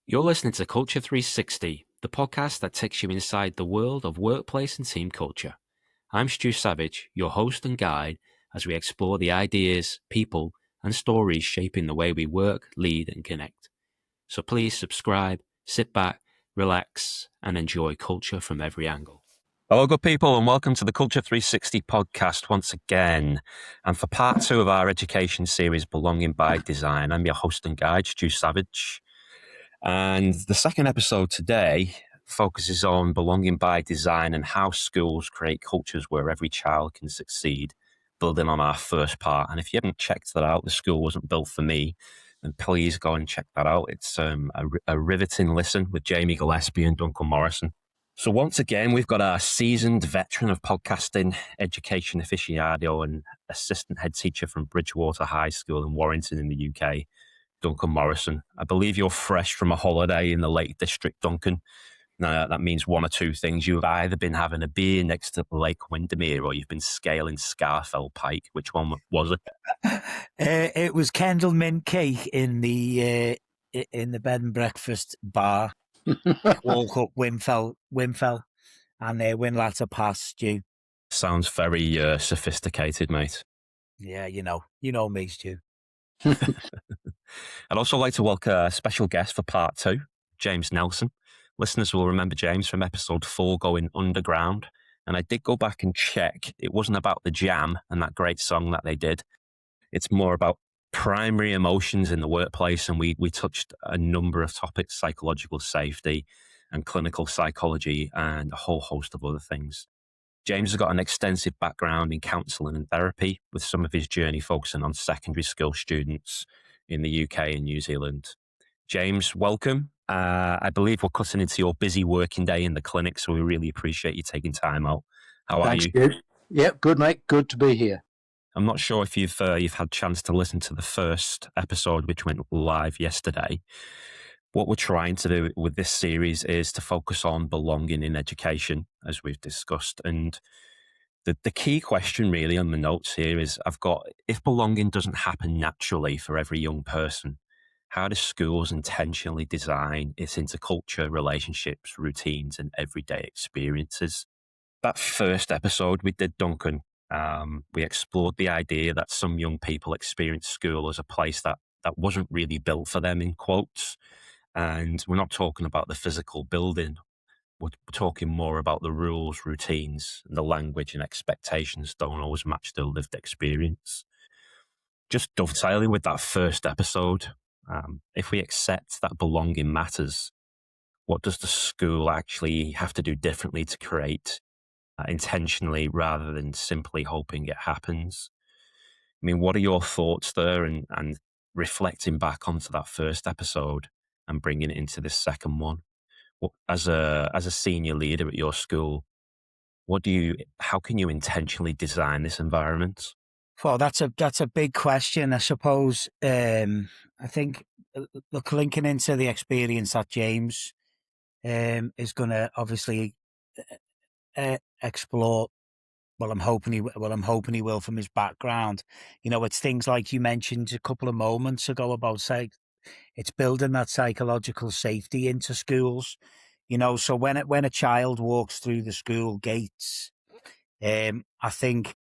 You're listening to Culture 360, the podcast that takes you inside the world of workplace and team culture. I'm Stu Savage, your host and guide, as we explore the ideas, people, and stories shaping the way we work, lead, and connect. So please subscribe, sit back, relax, and enjoy culture from every angle. Hello, good people, and welcome to the Culture 360 podcast once again. And for part 2 of our education series, Belonging by Design, I'm your host and guide, Stu Savage. And the second episode today focuses on belonging by design and how schools create cultures where every child can succeed, building on our first part. And if you haven't checked that out, The School Wasn't Built for Me, then please go and check that out. It's a riveting listen with Jamie Gillespie and Duncan Morrison. So once again, we've got our seasoned veteran of podcasting, education aficionado and assistant head teacher from Bridgewater High School in Warrington in the UK, Duncan Morrison. I believe you're fresh from a holiday in the Lake District, Duncan. Now, that means one or two things. You've either been having a beer next to Lake Windermere or you've been scaling Scarfell Pike. Which one was it? It was Kendall Mint Cake in the bed and breakfast bar. Walk up Winfell, and Winlatter Pass, Stu. Sounds very sophisticated, mate. Yeah, you know me, Stu. I'd also like to welcome a special guest for part 2, James Nelson. Listeners will remember James from episode 4, Going Underground. And I did go back and check. It wasn't about the Jam and that great song that they did. It's more about primary emotions in the workplace. And we touched a number of topics, psychological safety and clinical psychology and a whole host of other things. James has got an extensive background in counselling and therapy, with some of his journey focusing on secondary school students in the UK and New Zealand. James, welcome. I believe we're cutting into your busy working day in the clinic, so we really appreciate you taking time out. How are you? Thanks, Yep, good, mate. Good to be here. I'm not sure if you've had a chance to listen to the first episode, which went live yesterday. What we're trying to do with this series is to focus on belonging in education, as we've discussed. And the key question really on the notes here is if belonging doesn't happen naturally for every young person, how do schools intentionally design it into culture, relationships, routines, and everyday experiences? That first episode we did, Duncan, we explored the idea that some young people experience school as a place that wasn't really built for them, in quotes. And we're not talking about the physical building. We're talking more about the rules, routines, and the language and expectations don't always match their lived experience. Just dovetailing with that first episode, if we accept that belonging matters, what does the school actually have to do differently to create intentionally rather than simply hoping it happens? I mean, what are your thoughts there and reflecting back onto that first episode and bringing it into this second one? As a senior leader at your school, how can you intentionally design this environment? Well, that's a big question, I suppose. I think, look, linking into the experience that James is going to obviously explore. Well, I'm hoping he will from his background. It's things like you mentioned a couple of moments ago about it's building that psychological safety into schools. So when a child walks through the school gates, I think,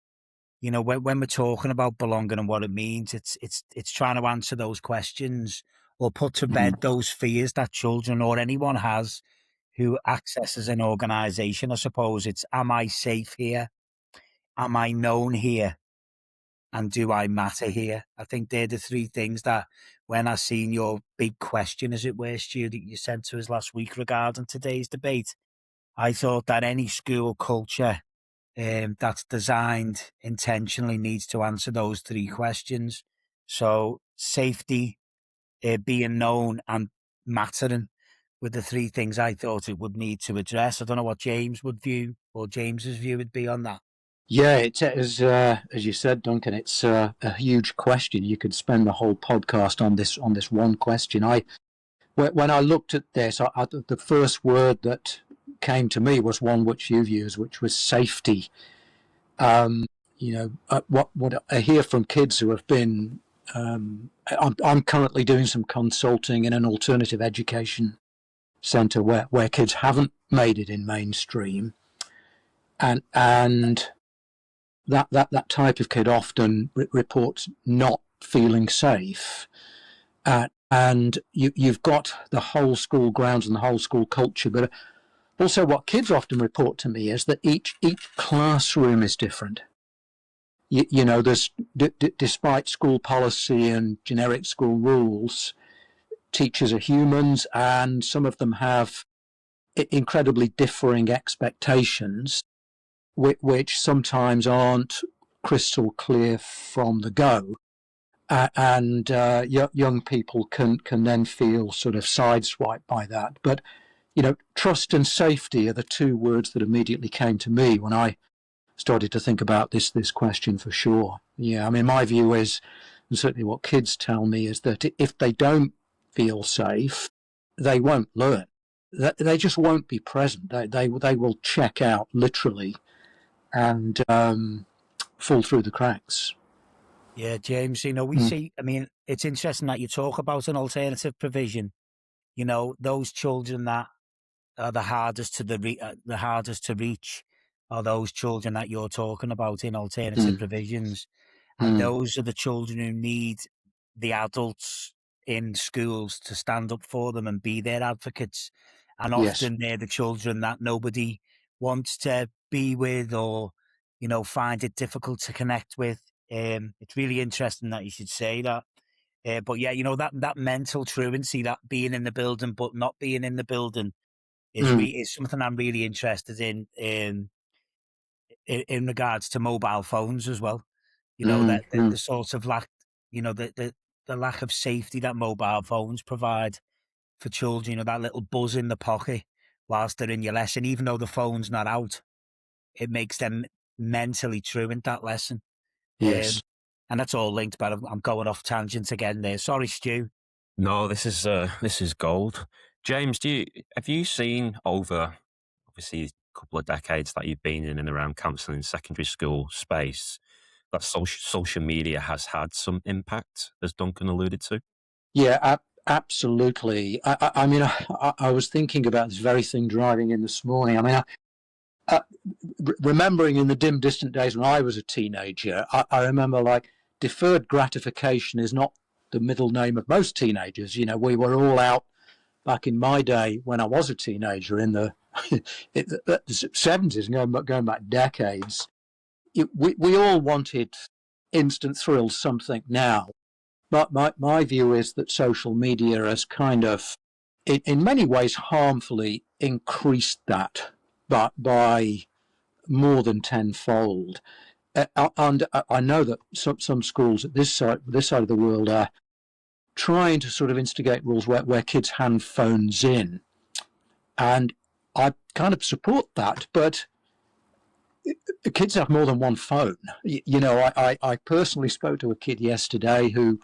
when we're talking about belonging and what it means, it's trying to answer those questions or put to bed those fears that children or anyone has who accesses an organisation. I suppose it's, am I safe here? Am I known here? And do I matter here? I think they're the three things that, when I seen your big question, as it were, Stu, that you sent to us last week regarding today's debate, I thought that any school culture that's designed intentionally needs to answer those three questions. So safety, being known, and mattering were the three things I thought it would need to address. I don't know what James's view would be on that. Yeah, it is, as you said, Duncan, it's a huge question. You could spend the whole podcast on this one question. When I looked at this, the first word that came to me was one which you've used, which was safety. What I hear from kids who have been I'm currently doing some consulting in an alternative education centre where kids haven't made it in mainstream, and that type of kid often reports not feeling safe. And you've got the whole school grounds and the whole school culture, but also what kids often report to me is that each classroom is different. You know, there's despite school policy and generic school rules, teachers are humans, and some of them have incredibly differing expectations, which sometimes aren't crystal clear from the go. And young people can then feel sort of sideswiped by that. But, you know, trust and safety are the two words that immediately came to me when I started to think about this question for sure. Yeah, I mean, my view is, and certainly what kids tell me, is that if they don't feel safe, they won't learn. They just won't be present. They will check out literally and fall through the cracks. Yeah, James, you know, we see, I mean, it's interesting that you talk about an alternative provision. You know, those children that are the hardest to reach are those children that you're talking about in alternative provisions. And those are the children who need the adults in schools to stand up for them and be their advocates. And often they're the children that nobody wants to be with or, you know, find it difficult to connect with. It's really interesting that you should say that. But yeah, you know, that mental truancy, that being in the building but not being in the building is something I'm really interested in regards to mobile phones as well. You know, that the sort of lack, you know, the lack of safety that mobile phones provide for children, you know, that little buzz in the pocket whilst they're in your lesson, even though the phone's not out, it makes them mentally truant that lesson. Yes. And that's all linked, but I'm going off tangent again there. Sorry, Stu. No, this is gold. James, have you seen over obviously a couple of decades that you've been in and around counselling secondary school space that social media has had some impact, as Duncan alluded to? Yeah, absolutely. I mean, I was thinking about this very thing driving in this morning. I mean, remembering in the dim, distant days when I was a teenager, I remember like deferred gratification is not the middle name of most teenagers. You know, we were all out back in my day when I was a teenager in the 70s, going back decades. We all wanted instant thrills, something now. But my view is that social media has kind of, in many ways, harmfully increased that, but by more than tenfold. And I know that some schools at this side of the world are trying to sort of instigate rules where kids hand phones in, and I kind of support that. But kids have more than one phone. You know, I personally spoke to a kid yesterday who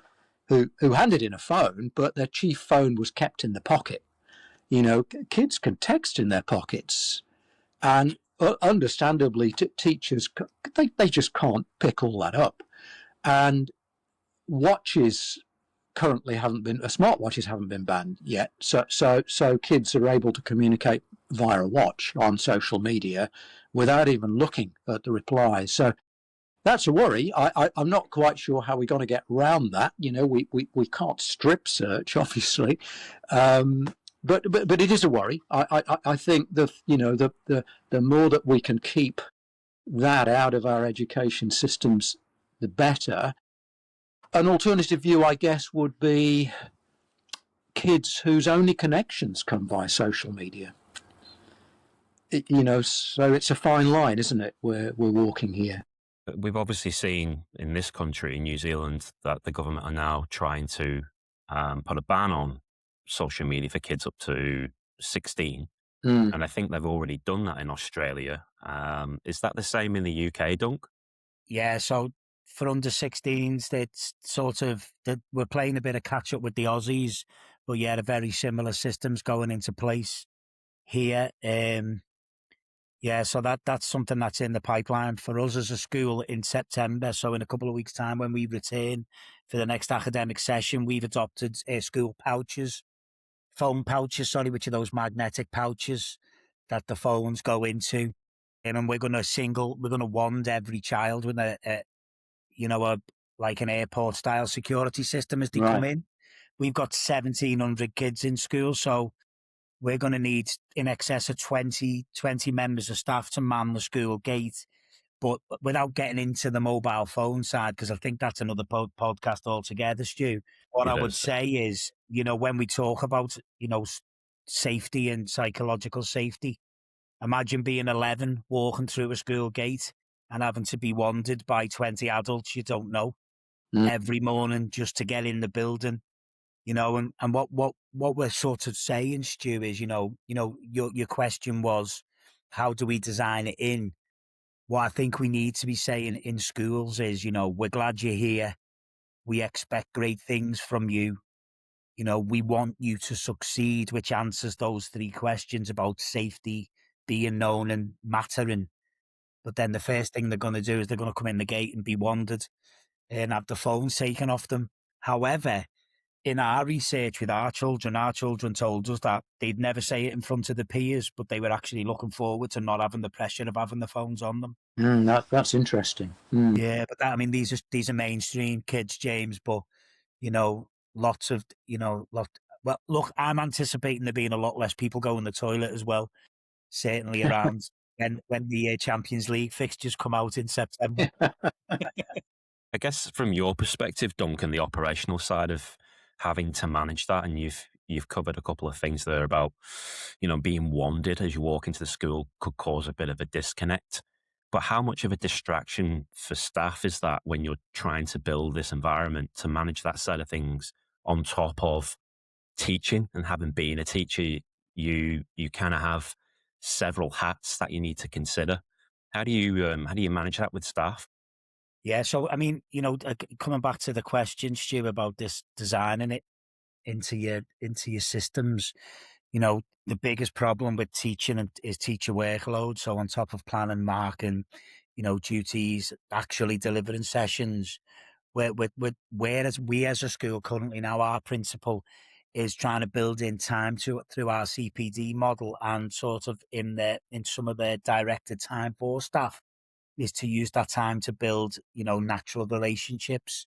handed in a phone, but their chief phone was kept in the pocket. You know, kids can text in their pockets, and understandably, teachers they just can't pick all that up. And watches currently smartwatches haven't been banned yet, so kids are able to communicate via a watch on social media without even looking at the replies. So that's a worry. I'm not quite sure how we're going to get around that. You know, we can't strip search, obviously, but it is a worry. I think the more that we can keep that out of our education systems, the better. An alternative view, I guess, would be kids whose only connections come via social media. You know, so it's a fine line, isn't it? We're walking here. We've obviously seen in this country, in New Zealand, that the government are now trying to put a ban on social media for kids up to 16. And I think they've already done that in Australia. Is that the same in the UK, Dunk? Yeah, so for under 16s, it's sort of that we're playing a bit of catch up with the Aussies, but yeah, a very similar systems going into place here. Yeah, so that's something that's in the pipeline for us as a school in September. So in a couple of weeks' time, when we return for the next academic session, we've adopted school pouches, phone pouches, sorry, which are those magnetic pouches that the phones go into. And we're going to wand every child with like an airport style security system as they come in. We've got 1,700 kids in school, so we're going to need in excess of 20 members of staff to man the school gate. But without getting into the mobile phone side, because I think that's another podcast altogether, Stu, what I would say is, when we talk about, safety and psychological safety, imagine being 11, walking through a school gate and having to be wanded by 20 adults you don't know every morning just to get in the building. And what we're sort of saying, Stu, is, your question was, how do we design it in? What I think we need to be saying in schools is, we're glad you're here. We expect great things from you. We want you to succeed, which answers those three questions about safety, being known and mattering. But then the first thing they're going to do is they're going to come in the gate and be wandered and have the phones taken off them. However, in our research with our children told us that they'd never say it in front of the peers, but they were actually looking forward to not having the pressure of having the phones on them. That's interesting. Yeah, but these are mainstream kids, James. But lots of Well, look, I'm anticipating there being a lot less people go in the toilet as well. Certainly around when the Champions League fixtures come out in September. I guess from your perspective, Duncan, the operational side of having to manage that, and you've covered a couple of things there about, being wanded as you walk into the school could cause a bit of a disconnect. But how much of a distraction for staff is that when you're trying to build this environment to manage that side of things on top of teaching and having been a teacher, you kind of have several hats that you need to consider. How do you manage that with staff? Yeah, so I mean, coming back to the question, Stu, about this designing it into your systems, the biggest problem with teaching is teacher workload. So on top of planning, marking, duties, actually delivering sessions, whereas we as a school currently now, our principal is trying to build in time through our CPD model and sort of in some of their directed time for staff is to use that time to build, natural relationships.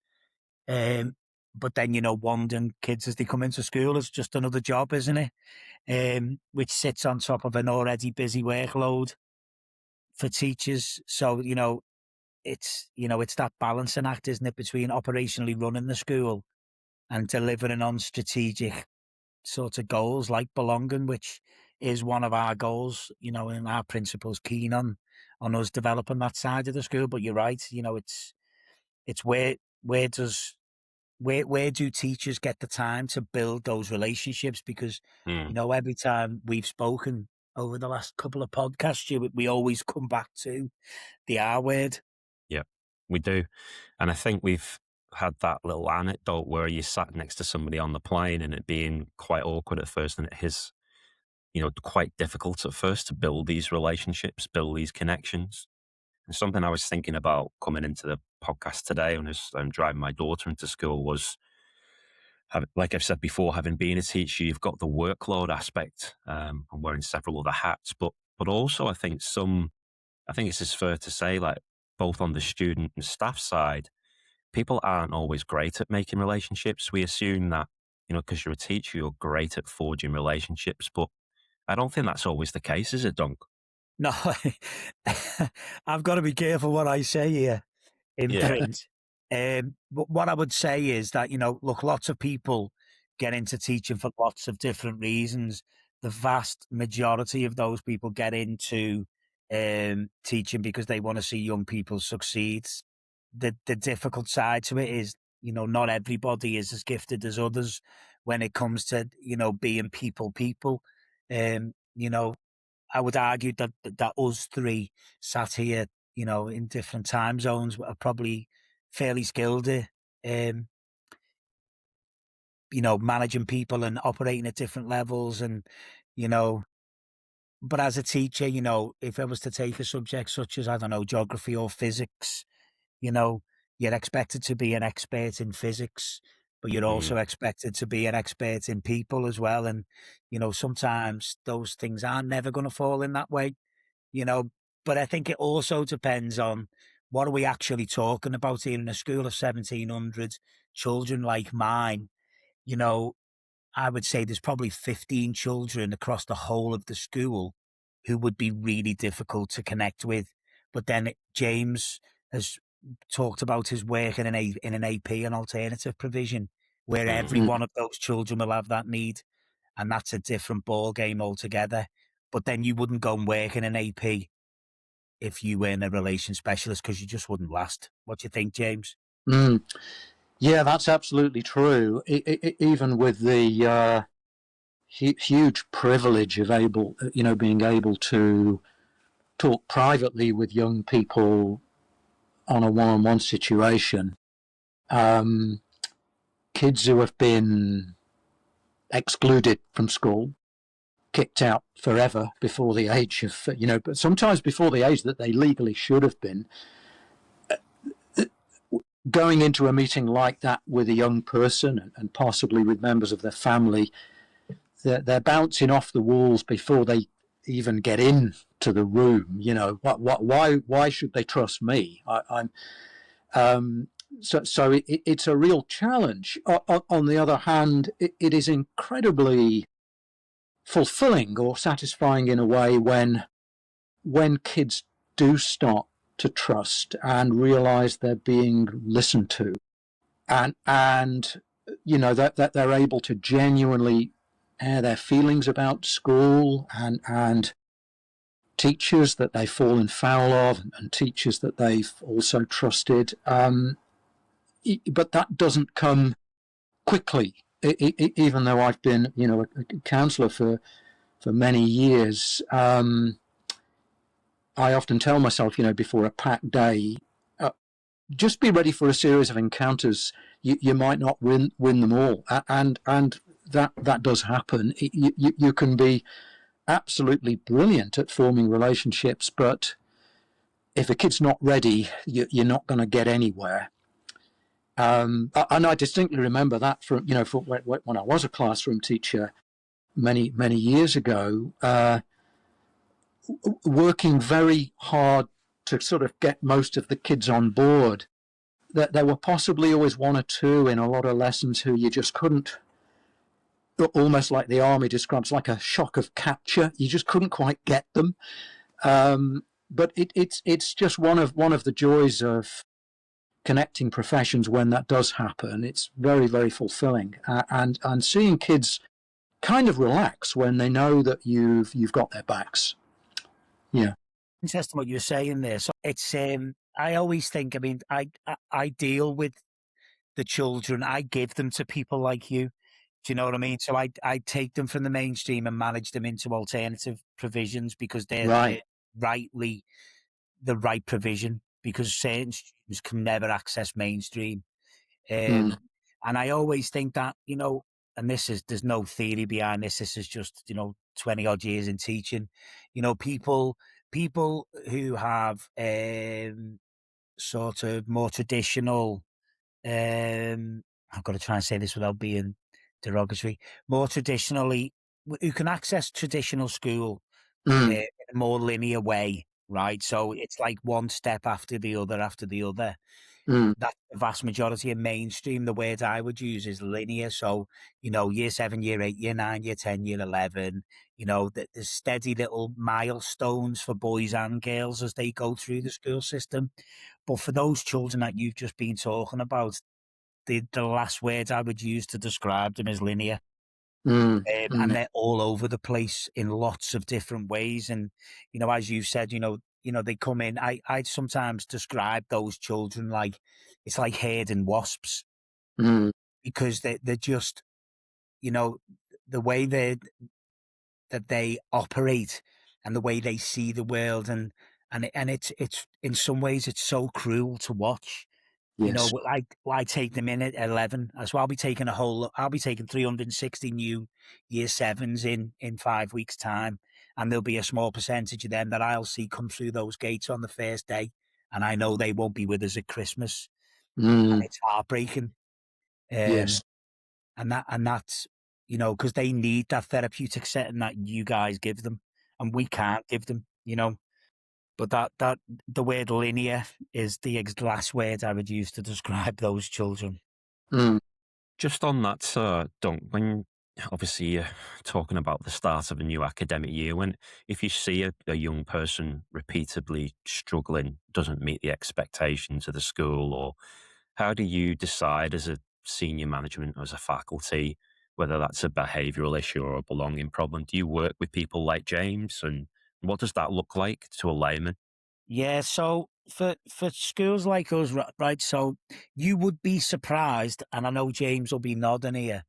But then, wandering kids as they come into school is just another job, isn't it? Which sits on top of an already busy workload for teachers. So, it's that balancing act, isn't it, between operationally running the school and delivering on strategic sort of goals like belonging, which is one of our goals, and our principal's keen on us developing that side of the school. But you're right, it's where do teachers get the time to build those relationships? Because, every time we've spoken over the last couple of podcasts, we always come back to the R word. Yeah, we do. And I think we've had that little anecdote where you sat next to somebody on the plane and it being quite awkward at first, and it is, quite difficult at first to build these relationships, build these connections. And something I was thinking about coming into the podcast today when I'm driving my daughter into school was, like I've said before, having been a teacher, you've got the workload aspect. I'm wearing several other hats, but also I think it's just fair to say, like both on the student and staff side, people aren't always great at making relationships. We assume that, because you're a teacher, you're great at forging relationships, but I don't think that's always the case, is it, Dunk? No, I've got to be careful what I say here in print. But what I would say is that, look, lots of people get into teaching for lots of different reasons. The vast majority of those people get into teaching because they want to see young people succeed. The difficult side to it is, not everybody is as gifted as others when it comes to, being people. I would argue that us three sat here, in different time zones are probably fairly skilled at, managing people and operating at different levels. And, but as a teacher, if I was to take a subject such as, I don't know, geography or physics, you you're expected to be an expert in physics, but you're also expected to be an expert in people as well. And, sometimes those things are never going to fall in that way, you know, but I think it also depends on what are we actually talking about here in a school of 1,700 children like mine. I would say there's probably 15 children across the whole of the school who would be really difficult to connect with. But then James has talked about his work in an AP, an alternative provision, where every one of those children will have that need, and that's a different ball game altogether. But then you wouldn't go and work in an AP if you weren't a relation specialist because you just wouldn't last. What do you think, James? Yeah, that's absolutely true. Even with the huge privilege of being able to talk privately with young people on a one-on-one situation, kids who have been excluded from school, kicked out forever before the age of, but sometimes before the age that they legally should have been, going into a meeting like that with a young person and possibly with members of their family, they're bouncing off the walls before they even get into the room. Why should they trust me? It's a real challenge. On the other hand, it is incredibly fulfilling or satisfying in a way when kids do start to trust and realize they're being listened to, and that they're able to genuinely air their feelings about school and teachers that they've fallen foul of and teachers that they've also trusted. But that doesn't come quickly. Even though I've been, a counsellor for many years, I often tell myself, before a packed day, just be ready for a series of encounters. You might not win them all, and that does happen. You can be absolutely brilliant at forming relationships, but if a kid's not ready, you're not going to get anywhere. And I distinctly remember that from when I was a classroom teacher many years ago, working very hard to sort of get most of the kids on board. That there were possibly always one or two in a lot of lessons who you just couldn't, almost like the army describes, like a shock of capture. You just couldn't quite get them. But it's just one of the joys of connecting professions when that does happen. It's very, very fulfilling, and seeing kids kind of relax when they know that you've got their backs. Yeah. Interesting what you're saying there. So it's I always think, I deal with the children, I give them to people like you. Do you know what I mean? So I take them from the mainstream and manage them into alternative provisions because they're rightly the right provision, because certain students can never access mainstream. And I always think that, and there's no theory behind this. This is just, 20 odd years in teaching, people who have sort of more traditional, I've got to try and say this without being derogatory, more traditionally, who can access traditional school in a more linear way, right? So it's like one step after the other after the other. That's the vast majority of mainstream. The word I would use is linear. So, year 7, year 8, year 9, year 10, year 11, there's steady little milestones for boys and girls as they go through the school system. But for those children that you've just been talking about, the last words I would use to describe them is linear. And they're all over the place in lots of different ways. And, as you said, they come in. I'd sometimes describe those children like it's like herding wasps, because they're just, the way that they operate and the way they see the world, and it's in some ways it's so cruel to watch. Yes. I take them in at 11. So I'll be taking 360 new year 7s in 5 weeks' time. And there'll be a small percentage of them that I'll see come through those gates on the first day. And I know they won't be with us at Christmas. and it's heartbreaking. Yes. And that's, you know, because they need that therapeutic setting that you guys give them, and we can't give them, you know. But that the word linear is the last word I would use to describe those children. Just on that, when obviously you're talking about the start of a new academic year, if you see a young person repeatedly struggling, doesn't meet the expectations of the school, or how do you decide as a senior management, as a faculty, whether that's a behavioural issue or a belonging problem? Do you work with people like James, and what does that look like to a layman? Yeah, so for schools like us, right, so you would be surprised, and I know James will be nodding here,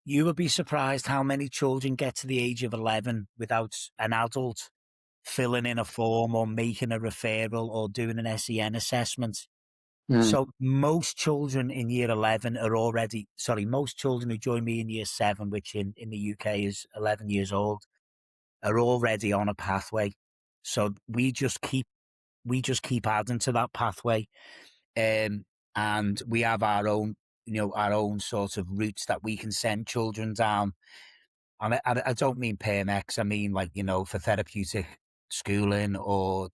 you would be surprised how many children get to the age of 11 without an adult filling in a form or making a referral or doing an SEN assessment. So most children in year 11 are already, most children who join me in year 7, which in the UK is 11 years old, are already on a pathway. So we just keep adding to that pathway. And we have our own, our own sort of routes that we can send children down. And I don't mean PMX, I mean like, for therapeutic schooling or,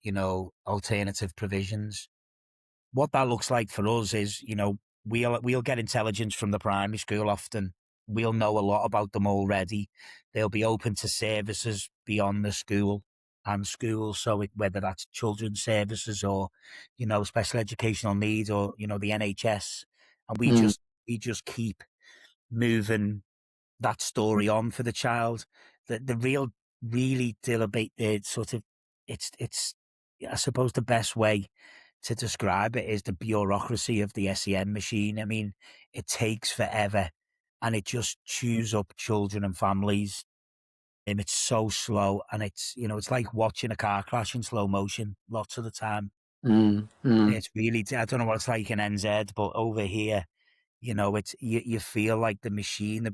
alternative provisions. What that looks like for us is, we'll get intelligence from the primary school often. We'll know a lot about them already. They'll be open to services beyond the school and schools. So whether that's children's services or, special educational needs or, the NHS. And we just keep moving that story on for the child. The real, really deliberate, sort of, it's, I suppose the best way to describe it is the bureaucracy of the SEN machine. I mean, it takes forever and it just chews up children and families. And it's so slow, and it's, it's like watching a car crash in slow motion lots of the time. It's really, I don't know what it's like in NZ, but over here, it's, you feel like the machine, the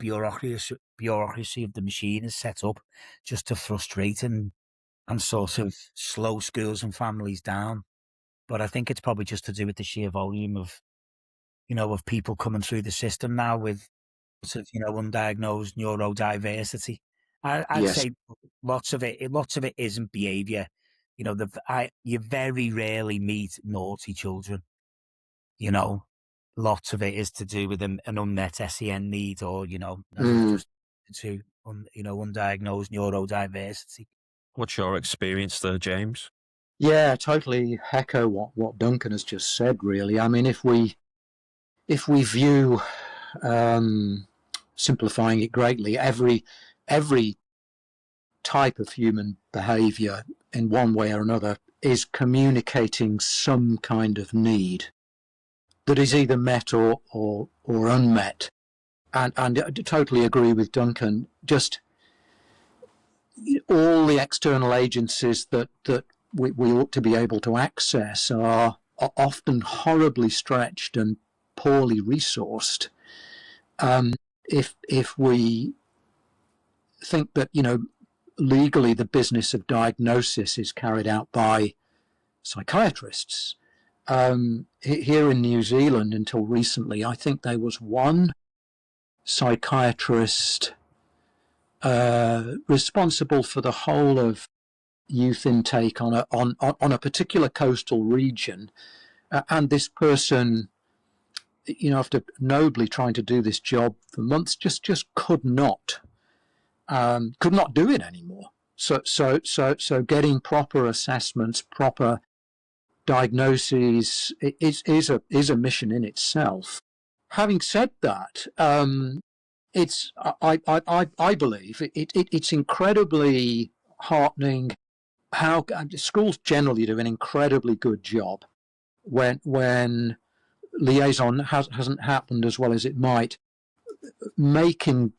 bureaucracy of the machine is set up just to frustrate and sort of slow schools and families down. But I think it's probably just to do with the sheer volume of, of people coming through the system now with sort of, undiagnosed neurodiversity. I'd say lots of it isn't behaviour. You very rarely meet naughty children. Lots of it is to do with an unmet SEN need or, just to, undiagnosed neurodiversity. What's your experience there, James? Yeah, totally echo what Duncan has just said, really. I mean, if we view, simplifying it greatly, every type of human behaviour in one way or another is communicating some kind of need that is either met or unmet. And I totally agree with Duncan. Just all the external agencies that we ought to be able to access are often horribly stretched and poorly resourced. If we think that, legally the business of diagnosis is carried out by psychiatrists. Here in New Zealand, until recently, I think there was one psychiatrist responsible for the whole of youth intake on a particular coastal region, and this person, after nobly trying to do this job for months, just could not do it anymore. So getting proper assessments, proper diagnoses is a mission in itself. Having said that, it's I believe it's incredibly heartening how schools generally do an incredibly good job when liaison hasn't happened as well as it might, making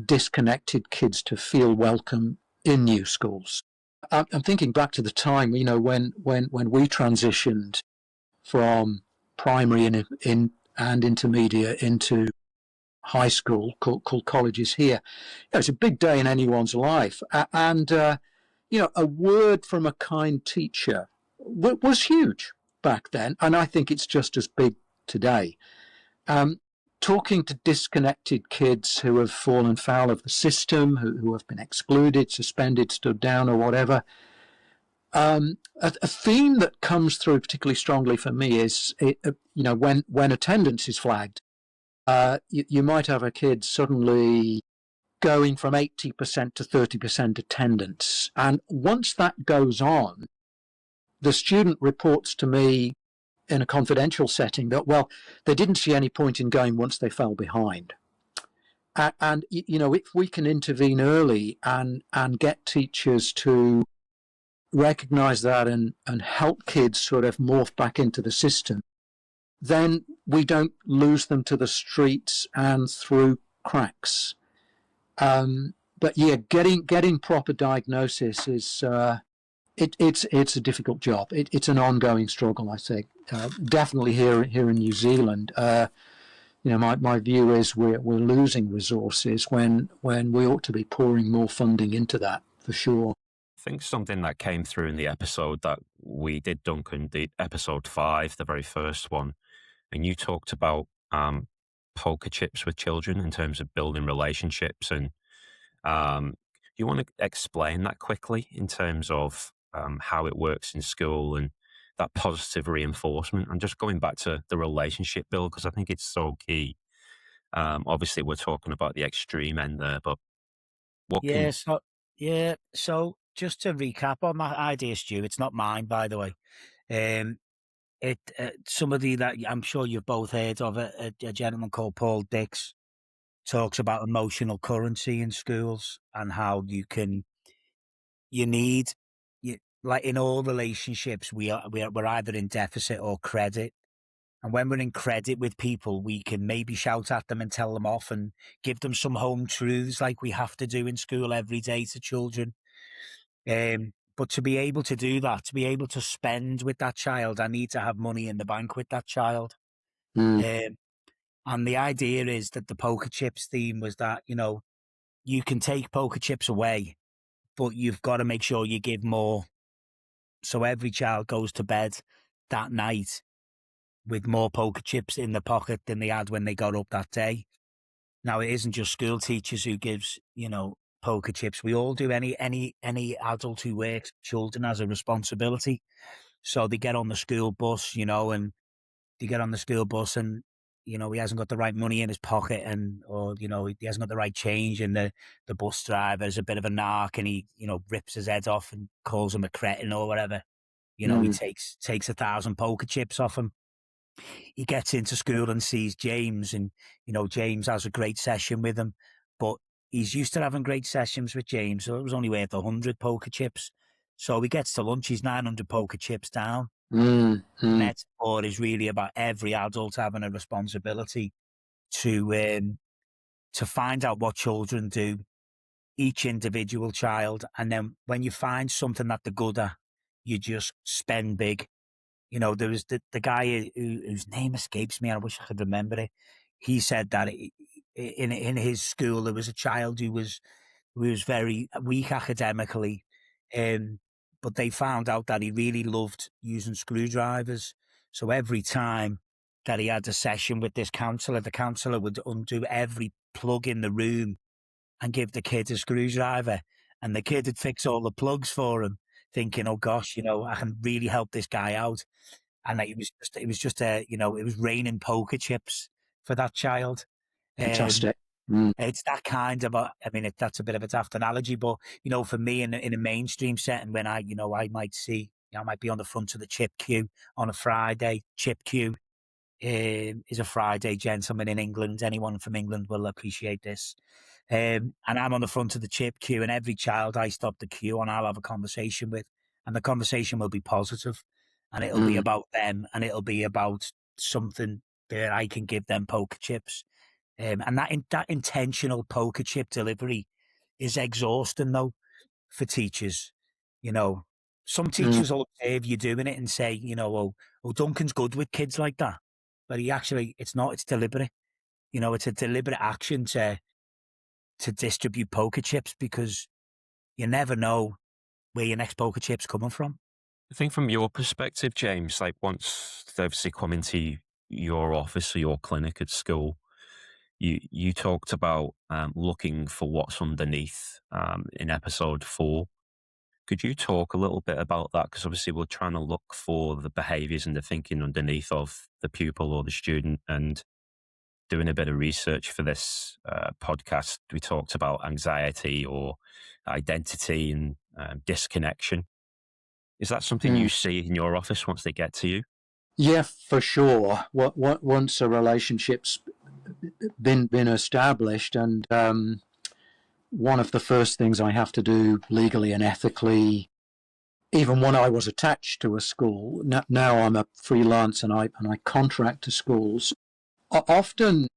disconnected kids to feel welcome in new schools. I'm thinking back to the time, when we transitioned from primary and intermediate into high school, called colleges here. It's a big day in anyone's life, and a word from a kind teacher was huge back then, and I think it's just as big today. Talking to disconnected kids who have fallen foul of the system, who have been excluded, suspended, stood down, or whatever. A theme that comes through particularly strongly for me is, when attendance is flagged, you might have a kid suddenly going from 80% to 30% attendance. And once that goes on, the student reports to me in a confidential setting that, well, they didn't see any point in going once they fell behind. And if we can intervene early and get teachers to recognize that and help kids sort of morph back into the system, then we don't lose them to the streets and through cracks. But yeah, getting proper diagnosis is it's a difficult job. It's an ongoing struggle, I think. Definitely here in New Zealand. My view is we're losing resources when we ought to be pouring more funding into that, for sure. I think something that came through in the episode that we did, Duncan, the episode 5, the very first one, and you talked about poker chips with children in terms of building relationships. And you want to explain that quickly in terms of how it works in school and that positive reinforcement? And just going back to the relationship build, because I think it's so key. Obviously, we're talking about the extreme end there, but So just to recap on that idea, Stu, it's not mine, by the way. Somebody that I'm sure you've both heard of, a gentleman called Paul Dix, talks about emotional currency in schools and how like in all relationships, we're either in deficit or credit. And when we're in credit with people, we can maybe shout at them and tell them off and give them some home truths like we have to do in school every day to children. But to be able to do that, to be able to spend with that child, I need to have money in the bank with that child. And the idea is that the poker chips theme was that, you can take poker chips away, but you've got to make sure you give more. So every child goes to bed that night with more poker chips in the pocket than they had when they got up that day. Now, it isn't just school teachers who gives, poker chips. We all do. Any adult who works with children has a responsibility. So they get on the school bus, he hasn't got the right money in his pocket or he hasn't got the right change, and the bus driver is a bit of a narc and he, rips his head off and calls him a cretin or whatever. He takes 1,000 poker chips off him. He gets into school and sees James, and, James has a great session with him, but he's used to having great sessions with James, so it was only worth 100 poker chips. So he gets to lunch, he's 900 poker chips down. Metaphor is really about every adult having a responsibility to find out what children do, each individual child, and then when you find something that they're good at, you just spend big. There was the guy whose name escapes me. I wish I could remember it. He said that in his school there was a child who was very weak academically, but they found out that he really loved using screwdrivers. So every time that he had a session with this counsellor, the counsellor would undo every plug in the room and give the kid a screwdriver, and the kid would fix all the plugs for him, thinking, oh gosh, I can really help this guy out. And it was raining poker chips for that child. Fantastic. It's that kind of that's a bit of a daft analogy, but, for me in a mainstream setting, when I might see, I might be on the front of the chip queue on a Friday. Chip queue is a Friday, gentlemen, in England. Anyone from England will appreciate this. And I'm on the front of the chip queue, and every child I stop the queue on, I'll have a conversation with, and the conversation will be positive, and it'll be about them, and it'll be about something that I can give them poker chips. And that intentional poker chip delivery is exhausting, though, for teachers. Some teachers will observe you doing it and say, oh, Duncan's good with kids like that. But it's not, it's deliberate. It's a deliberate action to distribute poker chips, because you never know where your next poker chip's coming from. I think from your perspective, James, like once they obviously come into your office or your clinic at school, you talked about looking for what's underneath in episode 4. Could you talk a little bit about that? Because obviously we're trying to look for the behaviours and the thinking underneath of the pupil or the student. And doing a bit of research for this podcast, we talked about anxiety or identity and disconnection. Is that something you see in your office once they get to you? Yeah, for sure. Once a relationship's been established, and one of the first things I have to do legally and ethically, even when I was attached to a school, now I'm a freelance and I contract to schools. Often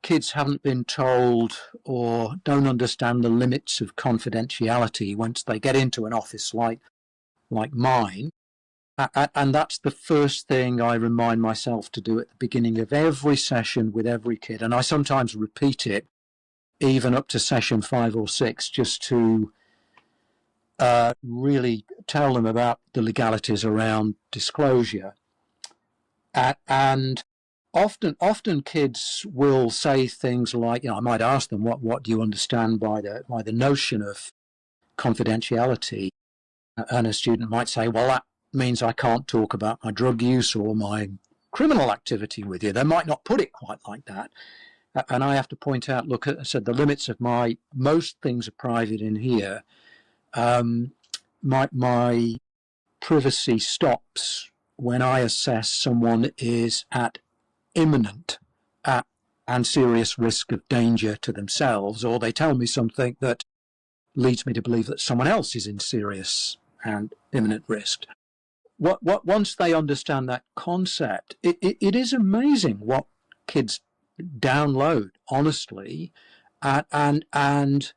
kids haven't been told or don't understand the limits of confidentiality once they get into an office like mine. And that's the first thing I remind myself to do at the beginning of every session with every kid. And I sometimes repeat it even up to session 5 or 6, just to really tell them about the legalities around disclosure. And often kids will say things like, I might ask them, what do you understand by the notion of confidentiality? And a student might say, well, that means I can't talk about my drug use or my criminal activity with you. They might not put it quite like that. And I have to point out, look, I said the limits of most things are private in here. My privacy stops when I assess someone is at imminent and serious risk of danger to themselves, or they tell me something that leads me to believe that someone else is in serious and imminent risk. Once they understand that concept, it is amazing what kids download, honestly, and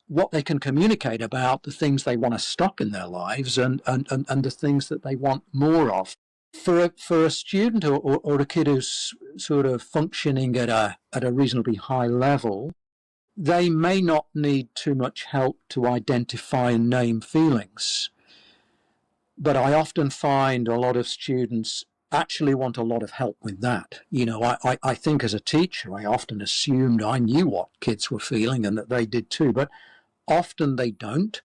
what they can communicate about the things they want to stop in their lives and the things that they want more of. For a student or a kid who's sort of functioning at a reasonably high level, they may not need too much help to identify and name feelings. But I often find a lot of students actually want a lot of help with that. I think as a teacher, I often assumed I knew what kids were feeling and that they did too, but often they don't.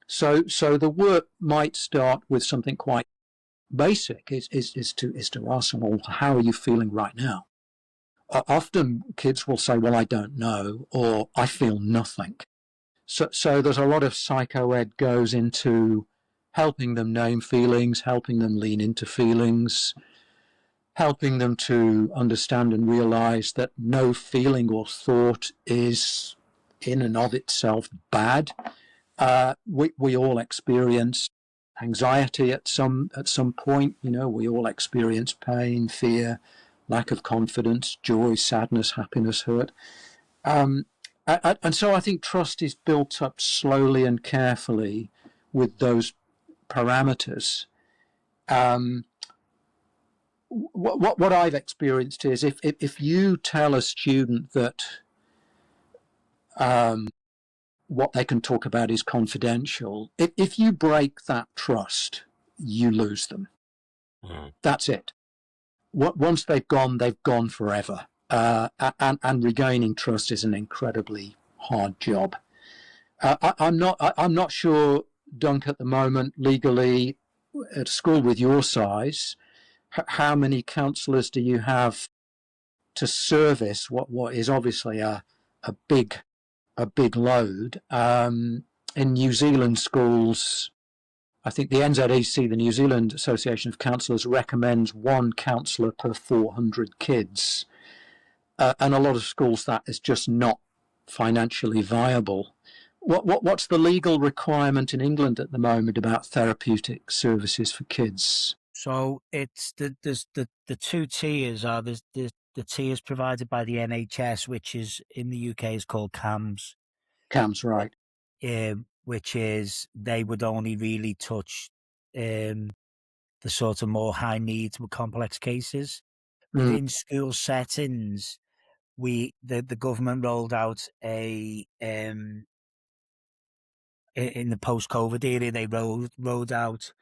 So the work might start with something quite basic, is to ask them, well, how are you feeling right now? Often kids will say, well, I don't know, or I feel nothing. So there's a lot of psychoed goes into helping them name feelings, helping them lean into feelings, helping them to understand and realize that no feeling or thought is in and of itself bad. We all experience anxiety at some point. We all experience pain, fear, lack of confidence, joy, sadness, happiness, hurt. And so I think trust is built up slowly and carefully with those parameters. What I've experienced is if you tell a student that what they can talk about is confidential, if you break that trust, you lose them. That's it. Once they've gone forever. And regaining trust is an incredibly hard job. I'm not sure, Dunk, at the moment legally at a school with your size, how many counsellors do you have to service what is obviously a big load? In New Zealand schools, I think the NZEC, the New Zealand Association of Counsellors, recommends one counsellor per 400 kids. And a lot of schools that is just not financially viable. What's the legal requirement in England at the moment about therapeutic services for kids? So it's the two tiers are the tiers provided by the NHS, which is in the UK is called CAMS. CAMS, right? Which is they would only really touch the sort of more high needs with complex cases. Within school settings, the government rolled out in the post-COVID era, they rolled out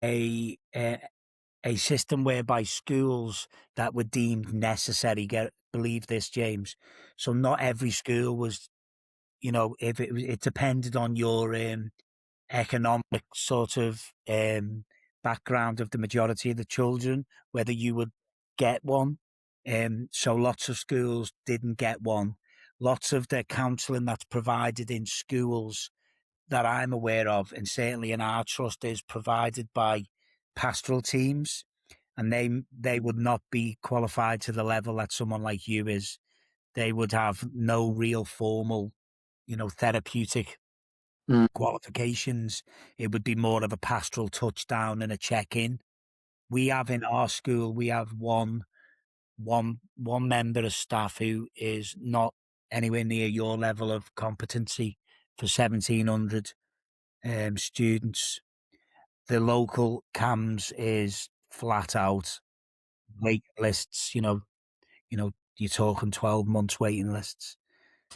a a system whereby schools that were deemed necessary, believe this, James. So not every school was, if it depended on your economic sort of background of the majority of the children, whether you would get one. So lots of schools didn't get one. Lots of the counselling that's provided in schools that I'm aware of, and certainly in our trust, is provided by pastoral teams, and they would not be qualified to the level that someone like you is. They would have no real formal, therapeutic qualifications. It would be more of a pastoral touchdown and a check-in. We have in our school, we have one member of staff who is not anywhere near your level of competency for 1,700 students. The local CAMS is flat out wait lists. You're talking 12 months waiting lists.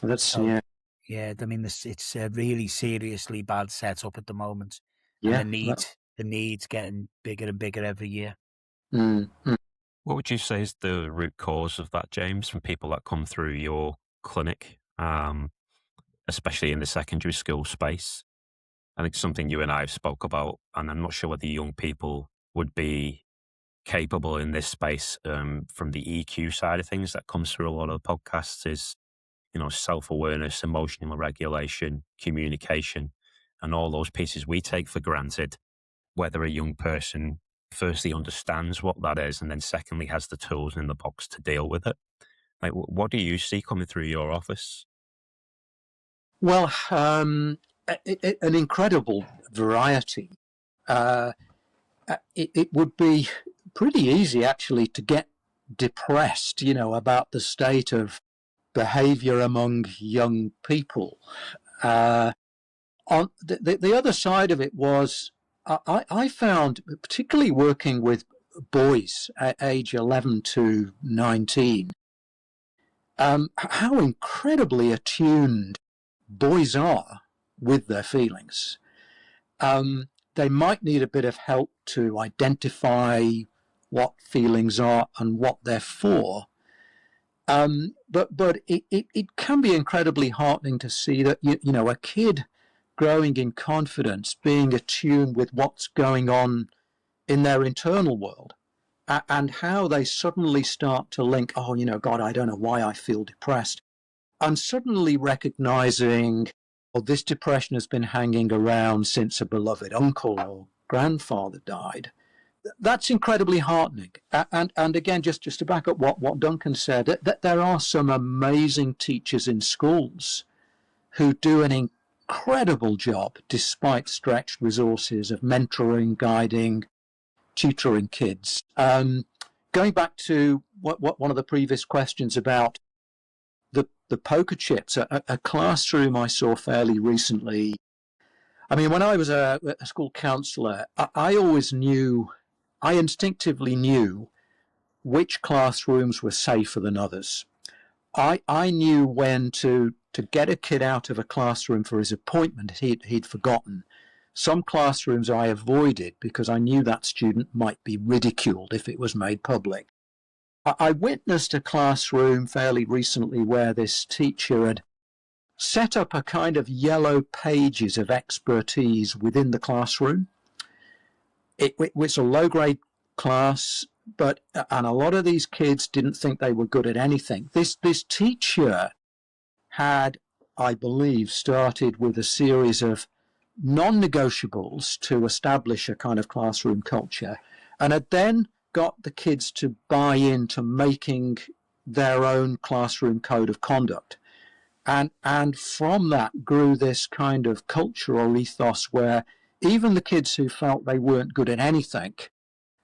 That's So, yeah. I mean, it's a really seriously bad setup at the moment, and the need's getting bigger and bigger every year. What would you say is the root cause of that, James, from people that come through your clinic, especially in the secondary school space? I think something you and I have spoke about, and I'm not sure whether young people would be capable in this space from the EQ side of things that comes through a lot of the podcasts is, self-awareness, emotional regulation, communication, and all those pieces we take for granted, whether a young person firstly understands what that is, and then secondly has the tools in the box to deal with it. Like, what do you see coming through your office? Well, an incredible variety. It would be pretty easy, actually, to get depressed, about the state of behaviour among young people. On the other side of it was, I found, particularly working with boys at age 11 to 19, how incredibly attuned boys are with their feelings. They might need a bit of help to identify what feelings are and what they're for. But it can be incredibly heartening to see that, a kid growing in confidence, being attuned with what's going on in their internal world, and how they suddenly start to link, God, I don't know why I feel depressed. And suddenly recognizing, this depression has been hanging around since a beloved uncle or grandfather died. That's incredibly heartening. And again, just to back up what Duncan said, that there are some amazing teachers in schools who do an incredible job despite stretched resources of mentoring, guiding, tutoring kids. Going back to what one of the previous questions about the poker chips, a classroom I saw fairly recently. I mean, when I was a school counsellor, I instinctively knew which classrooms were safer than others. I knew when to get a kid out of a classroom for his appointment he'd forgotten. Some classrooms I avoided because I knew that student might be ridiculed if it was made public. I witnessed a classroom fairly recently where this teacher had set up a kind of yellow pages of expertise within the classroom. It was a low-grade class, and a lot of these kids didn't think they were good at anything. This teacher had, I believe, started with a series of non-negotiables to establish a kind of classroom culture, and had then got the kids to buy into making their own classroom code of conduct. And from that grew this kind of cultural ethos where even the kids who felt they weren't good at anything,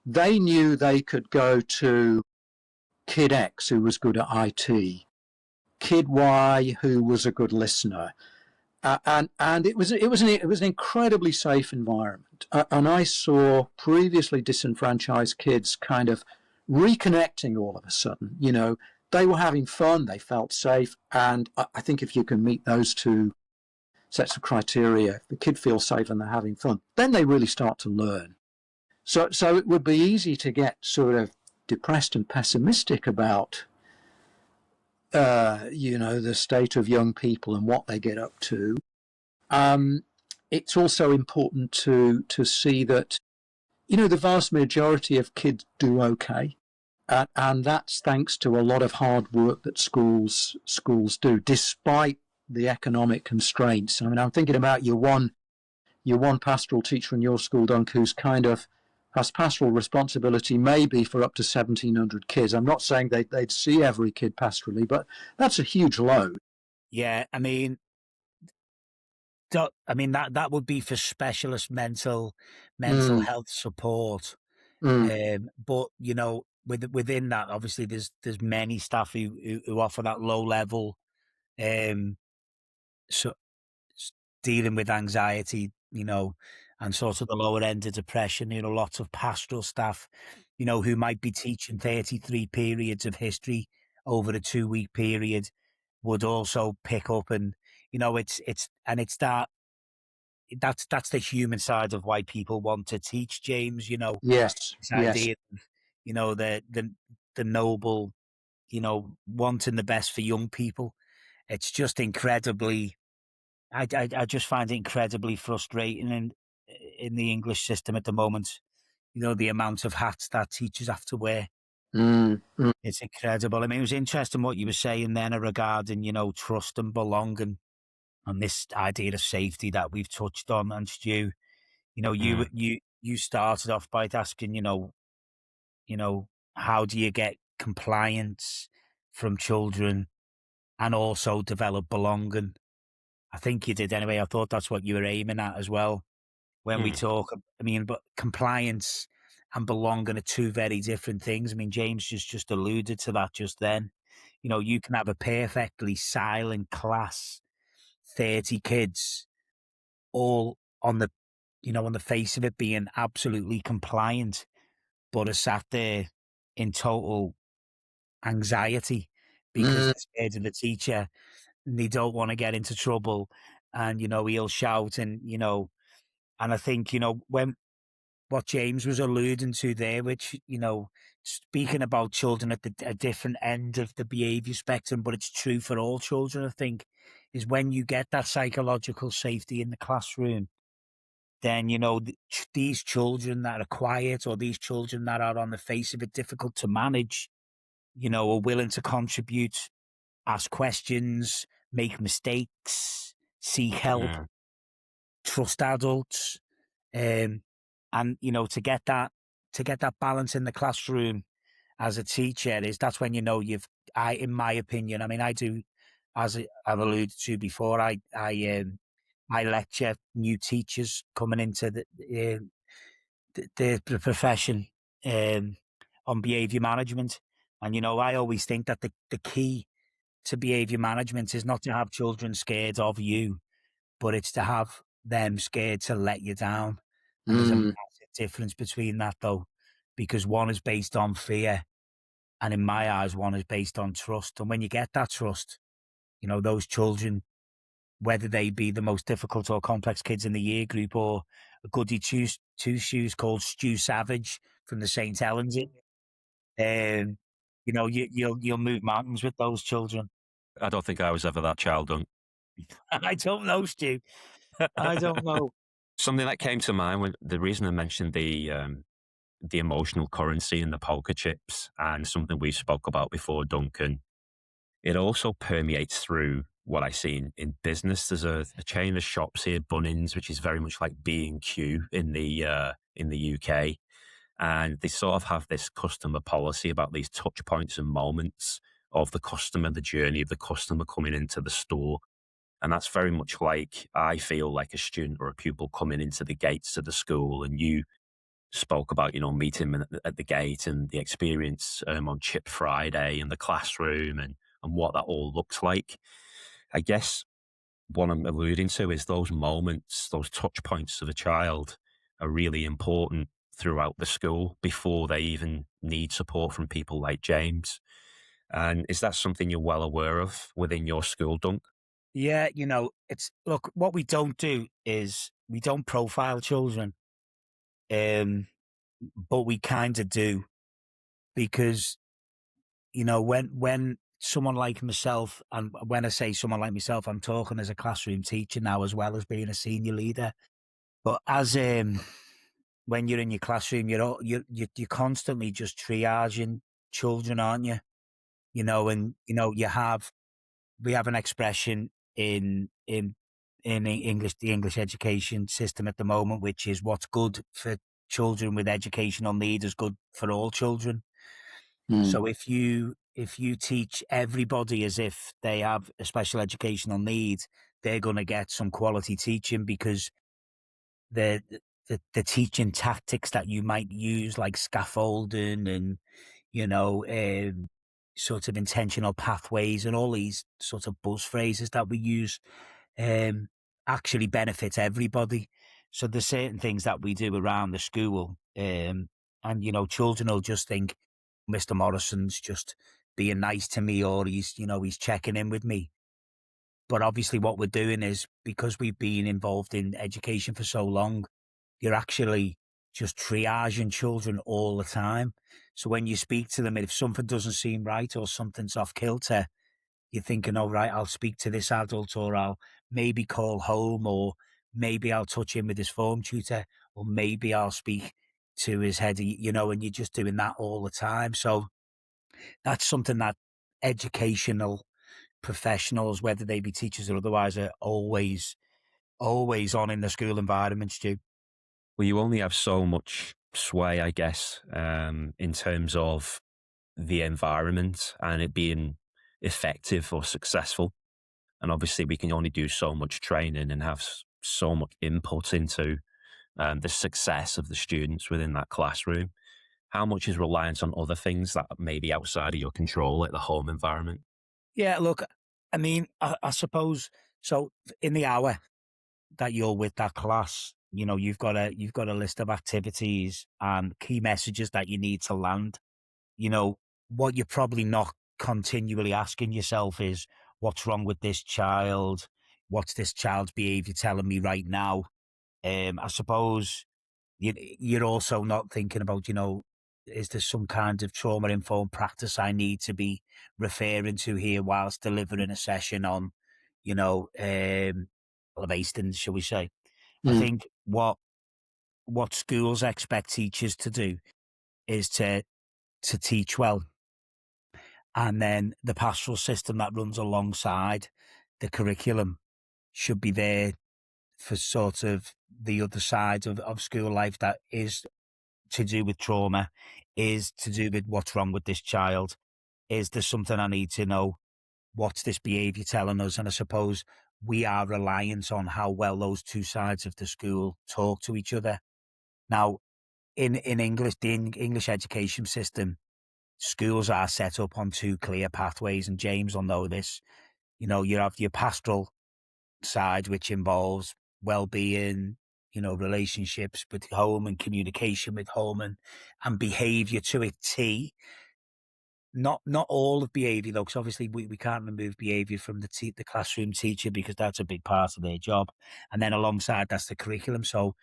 they knew they could go to Kid X, who was good at IT, Kid Y, who was a good listener. And it was an incredibly safe environment. And I saw previously disenfranchised kids kind of reconnecting all of a sudden. They were having fun, they felt safe. And I think if you can meet those two sets of criteria, if the kid feels safe and they're having fun, then they really start to learn. So it would be easy to get sort of depressed and pessimistic about, the state of young people and what they get up to. It's also important to see that, the vast majority of kids do okay. And that's thanks to a lot of hard work that schools do, despite the economic constraints. I mean, I'm thinking about your one pastoral teacher in your school, Duncan, who's kind of has pastoral responsibility maybe for up to 1,700 kids. I'm not saying they'd see every kid pastorally, but that's a huge load. Yeah, I mean, that would be for specialist mental health support. But within that, obviously, there's many staff who offer that low level, so dealing with anxiety, and sort of the lower end of depression. Lots of pastoral staff, who might be teaching 33 periods of history over a 2-week period, would also pick up, and it's that's the human side of why people want to teach, James. Yes, This idea of, the noble, wanting the best for young people. It's just incredibly, I just find it incredibly frustrating in the English system at the moment. The amount of hats that teachers have to wear. It's incredible. I mean, it was interesting what you were saying then regarding, trust and belonging, and this idea of safety that we've touched on. And Stu, you started off by asking, how do you get compliance from children and also develop belonging? I think you did anyway. I thought that's what you were aiming at as well. When we talk, but compliance and belonging are two very different things. I mean, James just alluded to that just then. You can have a perfectly silent class, 30 kids, all on the face of it being absolutely compliant, but are sat there in total anxiety because they're scared of the teacher and they don't want to get into trouble, and he'll shout, and and I think when what James was alluding to there, which speaking about children at a different end of the behaviour spectrum, but it's true for all children, I think, is when you get that psychological safety in the classroom, then these children that are quiet, or these children that are on the face of it difficult to manage, are willing to contribute, ask questions, make mistakes, seek help, trust adults, and to get that balance in the classroom as a teacher that's when in my opinion, I mean, I do, as I've alluded to before, I lecture new teachers coming into the profession on behaviour management, and I always think that the key to behaviour management is not to have children scared of you, but it's to have them scared to let you down. And there's a massive difference between that, though, because one is based on fear, and in my eyes, one is based on trust. And when you get that trust, those children, whether they be the most difficult or complex kids in the year group, or a goody two shoes called Stu Savage from the St. Helens, you'll move mountains with those children. I don't think I was ever that child, Dunk. I don't know, Stu. I don't know. Something that came to mind when the reason I mentioned the emotional currency and the poker chips, and something we spoke about before, Duncan, it also permeates through what I see in business. There's a chain of shops here, Bunnings, which is very much like B&Q in the UK. And they sort of have this customer policy about these touch points and moments of the customer, the journey of the customer coming into the store. And that's very much like, I feel like a student or a pupil coming into the gates of the school. And you spoke about, meeting them at the gate and the experience on Chip Friday and the classroom and what that all looks like. I guess what I'm alluding to is those moments, those touch points of a child are really important throughout the school before they even need support from people like James. And is that something you're well aware of within your school, Dunk? Yeah, look, what we don't do is we don't profile children. but we kind of do, because, when someone like myself, and when I say someone like myself, I'm talking as a classroom teacher now, as well as being a senior leader. But as when you're in your classroom, you're constantly just triaging children, aren't you? And we have an expression in English, the English education system at the moment, which is what's good for children with educational need is good for all children. So if you teach everybody as if they have a special educational need, they're going to get some quality teaching, because the the teaching tactics that you might use, like scaffolding and sort of intentional pathways and all these sort of buzz phrases that we use, um, actually benefit everybody. So there's certain things that we do around the school, and children will just think Mr. Morrison's just being nice to me, or he's checking in with me. But obviously, what we're doing is, because we've been involved in education for so long, you're actually just triaging children all the time. So when you speak to them, if something doesn't seem right or something's off kilter, you're thinking, oh, right, I'll speak to this adult, or I'll maybe call home, or maybe I'll touch in with his form tutor, or maybe I'll speak to his head, and you're just doing that all the time. So that's something that educational professionals, whether they be teachers or otherwise, are always on in the school environment, Stu. Well, you only have so much sway, I guess, in terms of the environment and it being effective or successful. And obviously, we can only do so much training and have so much input into the success of the students within that classroom. How much is reliant on other things that may be outside of your control, like the home environment? Yeah, look, I mean, I suppose so. In the hour that you're with that class, you've got a list of activities and key messages that you need to land. What you're probably not continually asking yourself is, what's wrong with this child? What's this child's behaviour telling me right now? I suppose you're also not thinking about, is there some kind of trauma informed practice I need to be referring to here whilst delivering a session on, elevation, shall we say? I think what schools expect teachers to do is to teach well, and then the pastoral system that runs alongside the curriculum should be there for sort of the other side of school life, that is to do with trauma, is to do with what's wrong with this child. Is there something I need to know? What's this behaviour telling us? And I suppose we are reliant on how well those two sides of the school talk to each other. Now, in English, the English education system, schools are set up on two clear pathways, and James will know this. You have your pastoral side, which involves well-being, relationships with home and communication with home, and behaviour to a T. Not all of behaviour, though, because obviously we can't remove behaviour from the classroom teacher, because that's a big part of their job. And then alongside that's the curriculum. So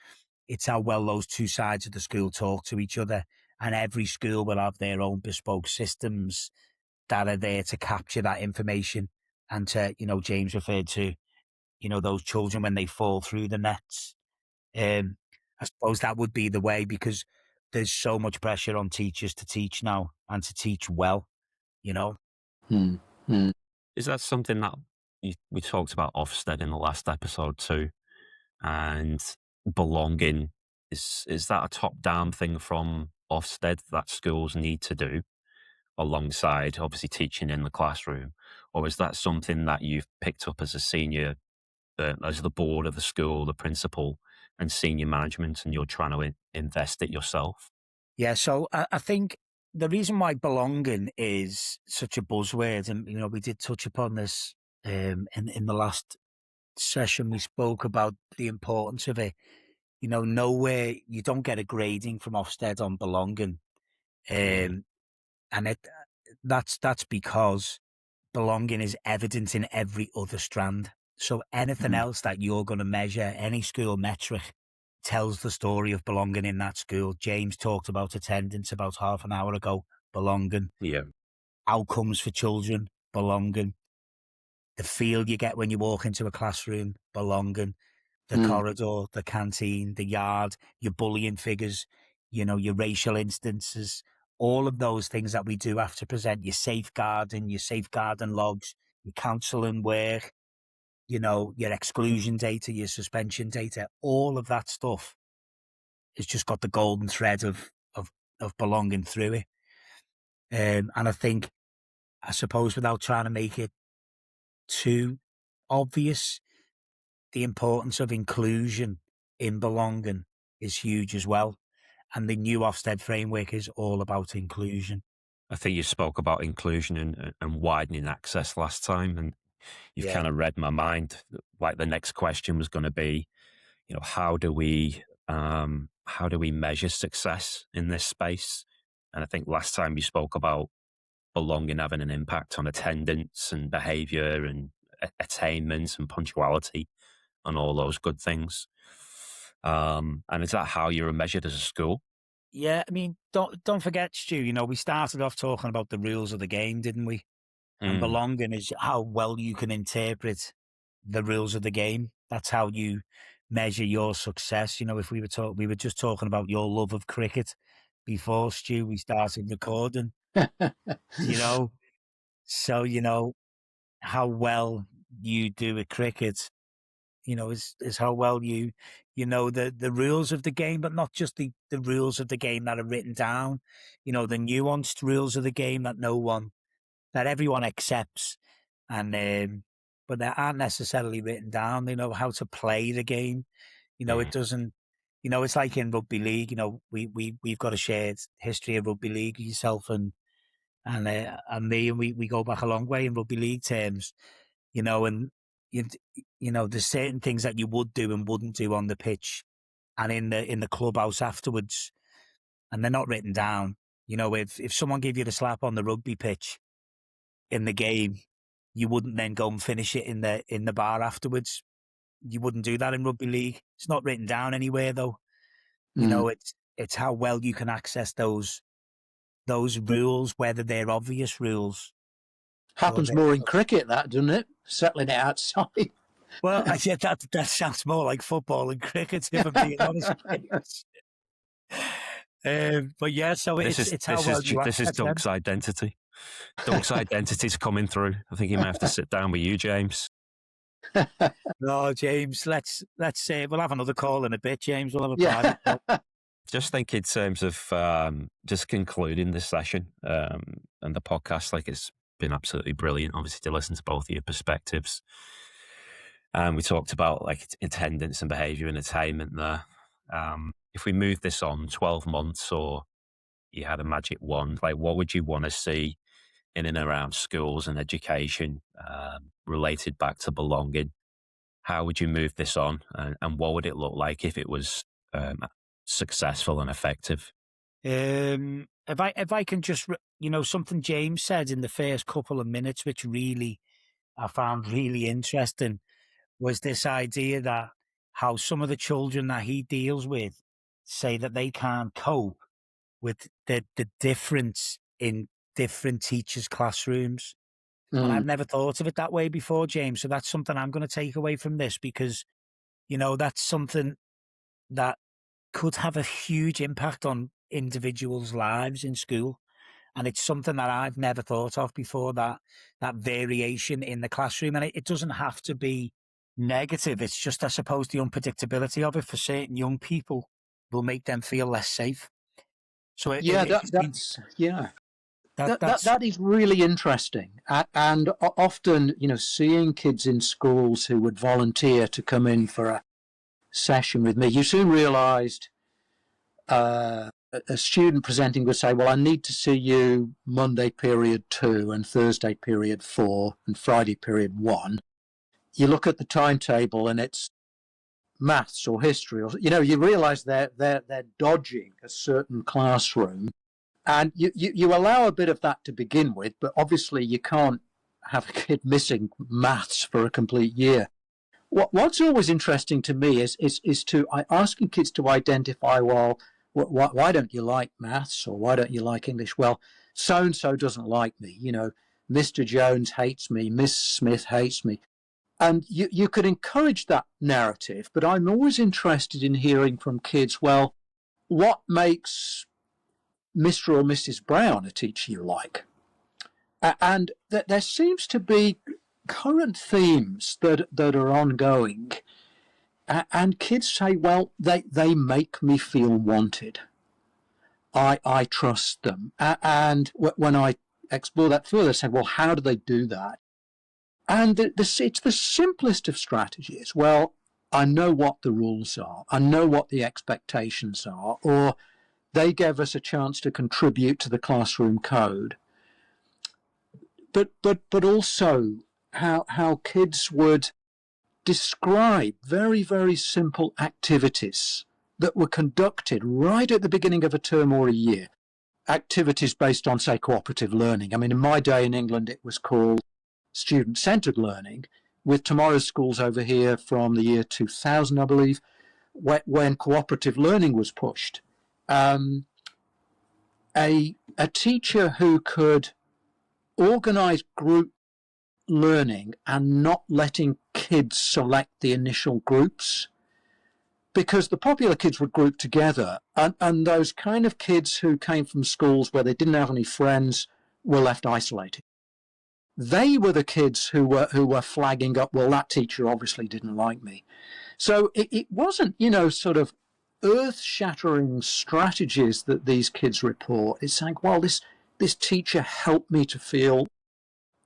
it's how well those two sides of the school talk to each other. And every school will have their own bespoke systems that are there to capture that information. And to, James referred to, those children when they fall through the nets. I suppose that would be the way, because there's so much pressure on teachers to teach now, and to teach well, Is that something that we talked about Ofsted in the last episode too? And belonging, is that a top-down thing from Ofsted that schools need to do alongside obviously teaching in the classroom? Or is that something that you've picked up as a senior, as the board of the school, the principal and senior management, and you're trying to invest it yourself? Yeah, so I think the reason why belonging is such a buzzword, and we did touch upon this in the last session. We spoke about the importance of it. Nowhere, you don't get a grading from Ofsted on belonging, and that's because belonging is evident in every other strand. So anything else that you're going to measure, any school metric, tells the story of belonging in that school. James talked about attendance about half an hour ago, belonging. Yeah. Outcomes for children, belonging. The feel you get when you walk into a classroom, belonging. The corridor, the canteen, the yard, your bullying figures, your racial instances, all of those things that we do have to present, your safeguarding logs, your counselling work, your exclusion data, your suspension data, all of that stuff has just got the golden thread of belonging through it. And I suppose without trying to make it too obvious, the importance of inclusion in belonging is huge as well. And the new Ofsted framework is all about inclusion. I think you spoke about inclusion and widening access last time, and you've kind of read my mind. Like the next question was going to be, how do we measure success in this space? And I think last time you spoke about belonging having an impact on attendance and behaviour and attainment and punctuality and all those good things. And is that how you're measured as a school? Yeah, I mean, don't forget, Stu, we started off talking about the rules of the game, didn't we? And belonging is how well you can interpret the rules of the game. That's how you measure your success. If we were just talking about your love of cricket before, Stu, we started recording. So how well you do at cricket, is how well you know the rules of the game, but not just the rules of the game that are written down, the nuanced rules of the game that everyone accepts, and but they aren't necessarily written down. They know how to play the game. It doesn't. It's like in rugby league. We've got a shared history of rugby league. Yourself and me, and we go back a long way in rugby league terms. And there's certain things that you would do and wouldn't do on the pitch, and in the clubhouse afterwards, and they're not written down. If someone gave you the slap on the rugby pitch in the game, you wouldn't then go and finish it in the bar afterwards. You wouldn't do that in rugby league. It's not written down anywhere, though. It's how well you can access those rules, whether they're obvious rules. Happens more in cricket, that, doesn't it? Settling it outside. Well, I said that sounds more like football and cricket, if I'm being honest. But yeah, so it's how well you access this is Doug's identity. Doug's identity's coming through. I think he may have to sit down with you, James. No, James, let's say we'll have another call in a bit, James. We'll have a private call. Just think in terms of just concluding this session and the podcast, like it's been absolutely brilliant, obviously, to listen to both of your perspectives. And we talked about like attendance and behaviour and attainment there. If we move this on 12 months or you had a magic wand, like what would you want to see in and around schools and education related back to belonging? How would you move this on? And what would it look like if it was successful and effective? If I can just, something James said in the first couple of minutes, which really I found really interesting, was this idea that how some of the children that he deals with say that they can't cope with the difference in different teachers' classrooms. And I've never thought of it that way before, James. So that's something I'm going to take away from this, because, that's something that could have a huge impact on individuals' lives in school. And it's something that I've never thought of before, that variation in the classroom. And it doesn't have to be negative. It's just, I suppose, the unpredictability of it for certain young people will make them feel less safe. So that is really interesting. And often, seeing kids in schools who would volunteer to come in for a session with me, you soon realised a student presenting would say, well, I need to see you Monday period 2 and Thursday period 4 and Friday period 1. You look at the timetable and it's maths or history, or you realise they're dodging a certain classroom, and you allow a bit of that to begin with, but obviously you can't have a kid missing maths for a complete year. What's always interesting to me is asking kids to identify, well, why don't you like maths, or why don't you like English? Well, so and so doesn't like me. Mr. Jones hates me, Miss Smith hates me. And you could encourage that narrative, but I'm always interested in hearing from kids, well, what makes Mr. or Mrs. Brown a teacher you like? And there seems to be current themes that are ongoing, and kids say, well, they make me feel wanted. I trust them. And when I explore that further, I say, well, how do they do that? And it's the simplest of strategies. Well, I know what the rules are. I know what the expectations are. Or they gave us a chance to contribute to the classroom code. But also how kids would describe very, very simple activities that were conducted right at the beginning of a term or a year. Activities based on, say, cooperative learning. I mean, in my day in England, it was called student-centred learning, with tomorrow's schools over here from the year 2000, I believe, when cooperative learning was pushed. A teacher who could organise group learning and not letting kids select the initial groups, because the popular kids would group together, and those kind of kids who came from schools where they didn't have any friends were left isolated. They were the kids who were flagging up, well, that teacher obviously didn't like me. So it wasn't, sort of earth-shattering strategies that these kids report. It's saying, well, this teacher helped me to feel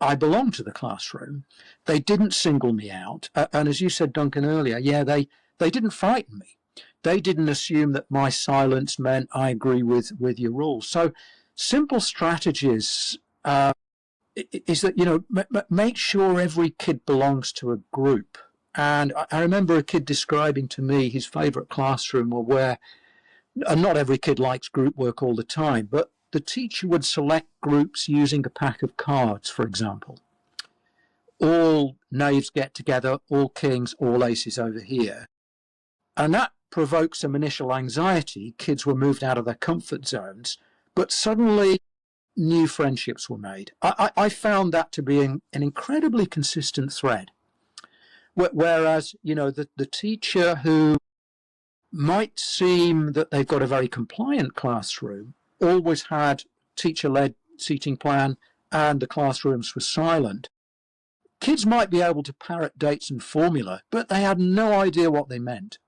I belong to the classroom. They didn't single me out. And as you said, Duncan, earlier, yeah, they didn't frighten me. They didn't assume that my silence meant I agree with your rules. So simple strategies is that, make sure every kid belongs to a group. And I remember a kid describing to me his favourite classroom where, and not every kid likes group work all the time, but the teacher would select groups using a pack of cards, for example. All knaves get together, all kings, all aces over here. And that provoked some initial anxiety. Kids were moved out of their comfort zones, but suddenly new friendships were made. I found that to be an incredibly consistent thread. Whereas, the teacher who might seem that they've got a very compliant classroom always had teacher-led seating plan and the classrooms were silent. Kids might be able to parrot dates and formula, but they had no idea what they meant.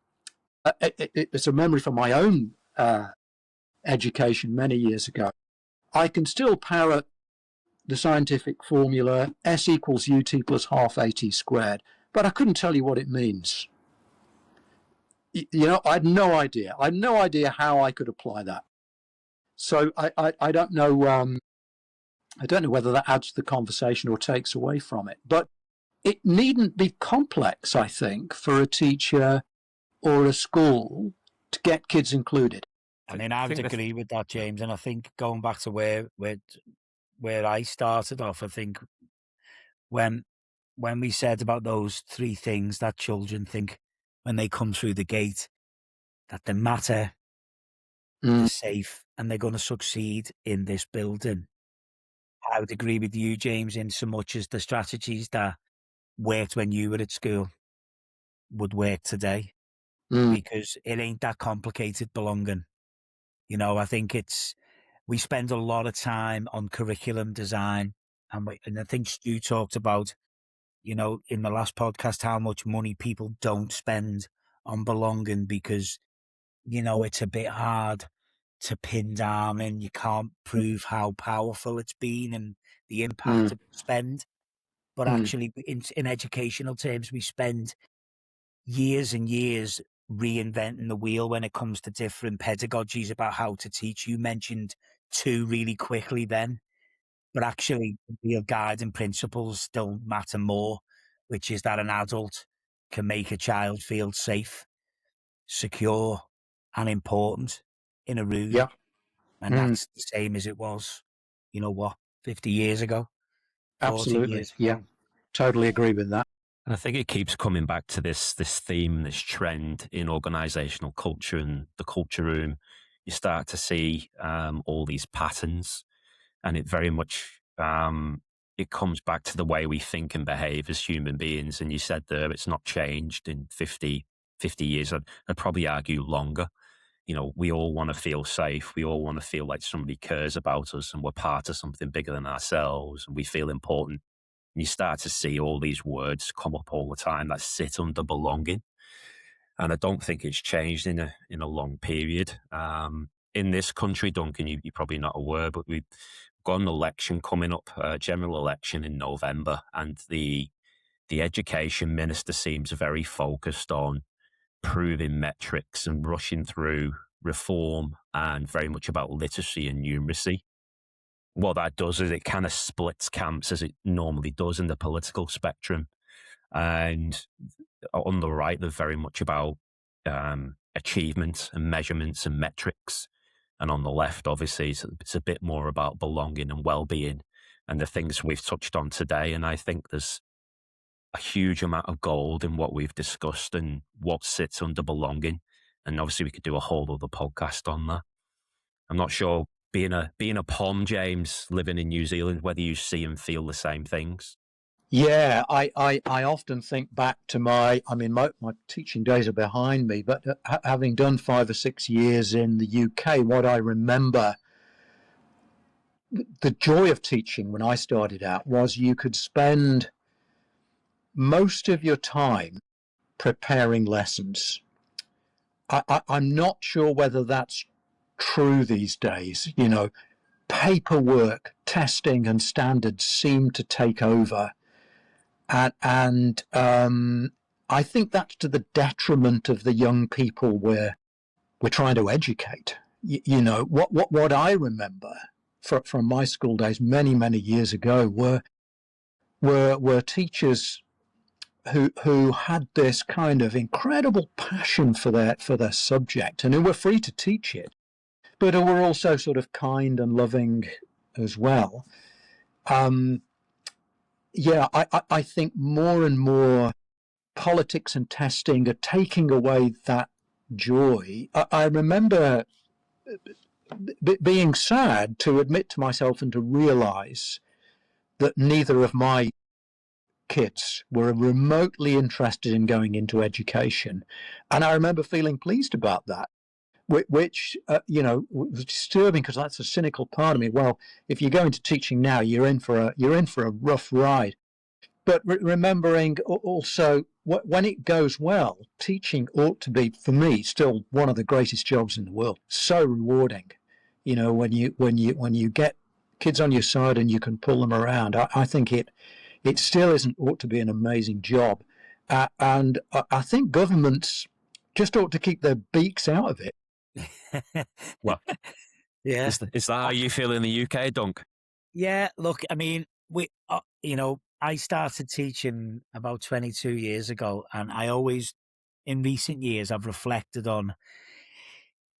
It's a memory from my own education many years ago. I can still parrot the scientific formula S equals UT plus half AT squared, but I couldn't tell you what it means. I had no idea. I had no idea how I could apply that. So I don't know. I don't know whether that adds to the conversation or takes away from it. But it needn't be complex, I think, for a teacher or a school to get kids included. I mean, I would agree with that, James. And I think going back to where I started off, I think when we said about those three things that children think when they come through the gate, that they matter, they're safe, and they're going to succeed in this building. I would agree with you, James, in so much as the strategies that worked when you were at school would work today, because it ain't that complicated, belonging. I think we spend a lot of time on curriculum design, and I think Stu talked about, in the last podcast, how much money people don't spend on belonging because, it's a bit hard to pin down and you can't prove how powerful it's been and the impact of spend. But actually, in educational terms, we spend years and years reinventing the wheel when it comes to different pedagogies about how to teach. You mentioned two really quickly then, but actually the real guiding principles still matter more, which is that an adult can make a child feel safe, secure, and important in a room. Yeah. And that's the same as it was, 50 years ago? 40 Absolutely. years ago. Yeah. Totally agree with that. I think it keeps coming back to this theme, this trend in organisational culture and the culture room. You start to see all these patterns, and it very much it comes back to the way we think and behave as human beings. And you said there it's not changed in 50 years. I'd probably argue longer. You know, we all want to feel safe. We all want to feel like somebody cares about us and we're part of something bigger than ourselves, and we feel important. You start to see all these words come up all the time that sit under belonging. And I don't think it's changed in a long period. In this country, Duncan, you're probably not aware, but we've got an election coming up, a general election in November, and the education minister seems very focused on proving metrics and rushing through reform, and very much about literacy and numeracy. What that does is it kind of splits camps, as it normally does in the political spectrum. And on the right, they're very much about achievement and measurements and metrics. And on the left, obviously, it's a bit more about belonging and well-being and the things we've touched on today. And I think there's a huge amount of gold in what we've discussed and what sits under belonging. And obviously, we could do a whole other podcast on that. I'm not sure, being a POM, James, living in New Zealand, whether you see and feel the same things. Yeah, I often think back to my teaching days are behind me, but having done 5 or 6 years in the UK, what I remember, the joy of teaching when I started out was you could spend most of your time preparing lessons. I'm not sure whether that's true these days. You know, paperwork, testing and standards seem to take over. And I think that's to the detriment of the young people we're trying to educate. You know, what I remember from my school days many years ago were teachers who had this kind of incredible passion for their subject, and who were free to teach it, but who were also sort of kind and loving as well. Yeah, I think more and more politics and testing are taking away that joy. I remember being sad to admit to myself and to realise that neither of my kids were remotely interested in going into education. And I remember feeling pleased about that, which was disturbing, because that's a cynical part of me. Well, if you go into teaching now, you're in for a rough ride. But remembering also, when it goes well, teaching ought to be, for me, still one of the greatest jobs in the world. So rewarding, you know, when you get kids on your side and you can pull them around. I think it still ought to be an amazing job, and I think governments just ought to keep their beaks out of it. Well, yeah, is that how you feel in the UK, Dunk? Yeah, look, I mean, I started teaching about 22 years ago, and I always, in recent years, I've reflected on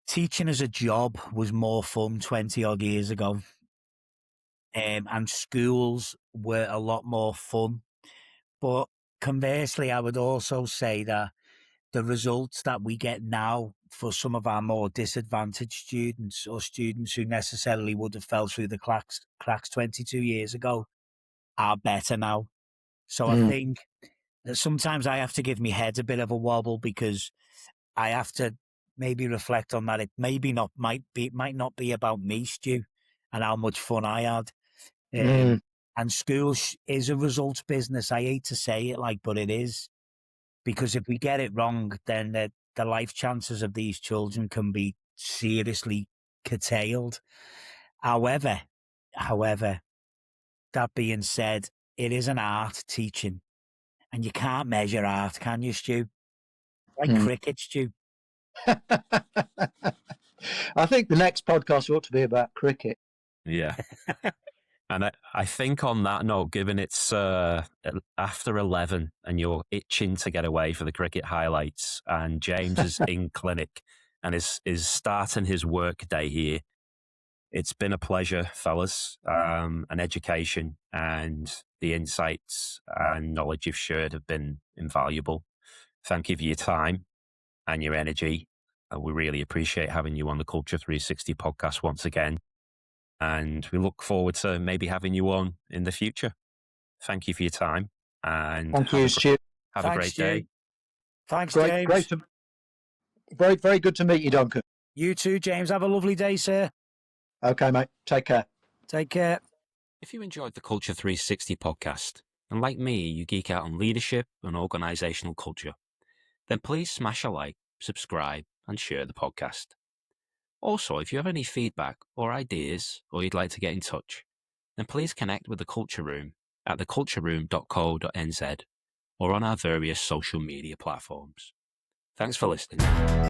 teaching as a job was more fun 20 odd years ago. And schools were a lot more fun. But conversely, I would also say that the results that we get now for some of our more disadvantaged students, or students who necessarily would have fell through the cracks 22 years ago, are better now. So I think that sometimes I have to give my head a bit of a wobble, because I have to maybe reflect on that. It might not be about me, Stu, and how much fun I had. And school is a results business. I hate to say it, but it is, because if we get it wrong, then the life chances of these children can be seriously curtailed. However, that being said, it is an art, teaching, and you can't measure art, can you, Stu? Like cricket, Stu. I think the next podcast ought to be about cricket. Yeah. And I think on that note, given it's after 11 and you're itching to get away for the cricket highlights, and James is in clinic and is starting his work day here, It's been a pleasure, fellas, and education and the insights and knowledge you've shared have been invaluable. Thank you for your time and your energy. We really appreciate having you on the Culture 360 podcast once again. And we look forward to maybe having you on in the future. Thank you for your time. And thank you, Stu. Have a great day. Thanks, James. Very, very good to meet you, Duncan. You too, James. Have a lovely day, sir. Okay, mate. Take care. Take care. If you enjoyed the Culture 360 podcast, and like me, you geek out on leadership and organisational culture, then please smash a like, subscribe, and share the podcast. Also, if you have any feedback or ideas, or you'd like to get in touch, then please connect with the Culture Room at thecultureroom.co.nz or on our various social media platforms. Thanks for listening.